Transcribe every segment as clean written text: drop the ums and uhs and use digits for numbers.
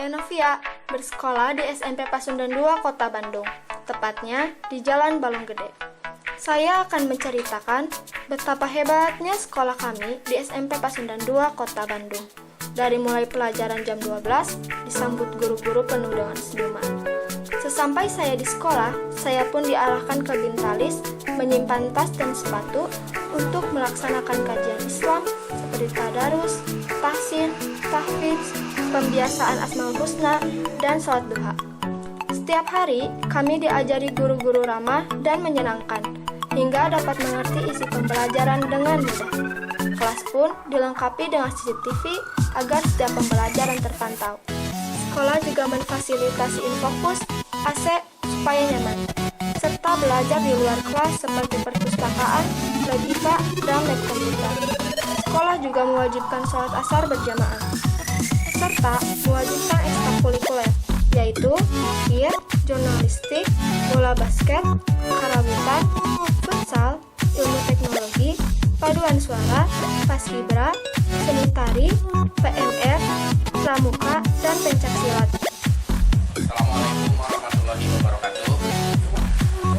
Saya Novia, bersekolah di SMP Pasundan 2, Kota Bandung, tepatnya di Jalan Balong Gede. Saya akan menceritakan betapa hebatnya sekolah kami di SMP Pasundan 2, Kota Bandung. Dari mulai pelajaran jam 12, disambut guru-guru penuh dengan senyuman. Sesampai saya di sekolah, saya pun diarahkan ke Bintalis, menyimpan tas dan sepatu untuk melaksanakan kajian Islam seperti tadarus, tahsin, tahfidz, pembiasaan Asmaul Husna, dan sholat duha. Setiap hari, kami diajari guru-guru ramah dan menyenangkan, hingga dapat mengerti isi pembelajaran dengan mudah. Kelas pun dilengkapi dengan CCTV agar setiap pembelajaran terpantau. Sekolah juga memfasilitasi Infocus, AC supaya nyaman, serta belajar di luar kelas seperti perpustakaan, lab IPA, dan lab komputer. Sekolah juga mewajibkan sholat asar berjamaah, serta mewajibkan ekstrakurikuler, yaitu kir, jurnalistik, bola basket, karawitan, futsal, ilmu teknologi, paduan suara, paskibra, seni tari, PMR, pramuka, dan pencaksilat. Assalamualaikum warahmatullahi wabarakatuh.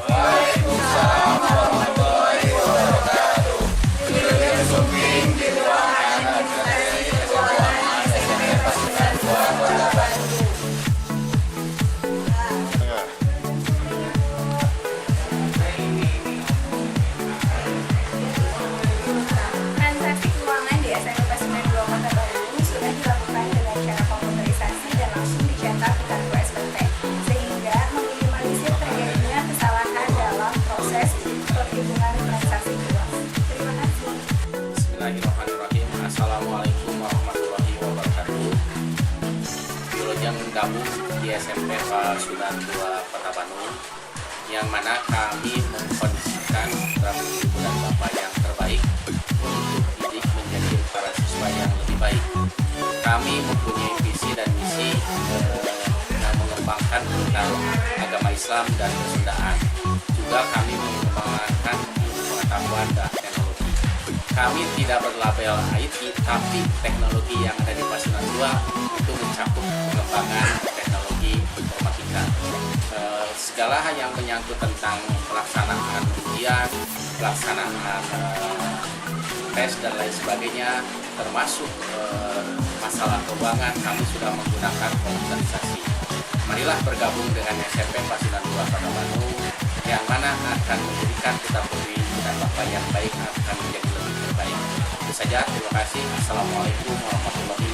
Waalaikumsalam warahmatullahi wabarakatuh. Di ruangan SMP Pasundan 2, Kota Bandung. Transaksi keuangan di SMP Pasundan 2, Kota Bandung sudah dilakukan dengan cara komputerisasi dan langsung dicetak di kartu SPT, sehingga meminimalisir terjadinya kesalahan dalam proses perhitungan transaksi keuangan. Terima kasih. Bismillahirrahmanirrahim. Assalamualaikum warahmatullahi wabarakatuh. Biologi yang gabung di SMP Pasundan 2, Kota Bandung, yang mana kami mengkondisikan putra ibu dan bapak yang terbaik untuk didik menjadi para siswa yang lebih baik. Kami mempunyai visi dan misi yang mengembangkan tentang agama Islam dan kesundaan. Juga kami mengembangkan pengetahuan dan teknologi. Kami tidak berlabel IT, tapi teknologi yang ada di Pasundan 2 itu mencakup pengembangan teknologi informatika. Segala hal yang menyangkut tentang pelaksanaan ujian, pelaksanaan tes dan lain sebagainya, termasuk masalah keuangan, kami sudah menggunakan komputerisasi. Marilah bergabung dengan SMP Pasundan 2 Kota Bandung, yang mana akan menjadikan kita putri dan bapak yang baik akan menjadi lebih terbaik. Itu saja, terima kasih. Assalamualaikum warahmatullahi wabarakatuh.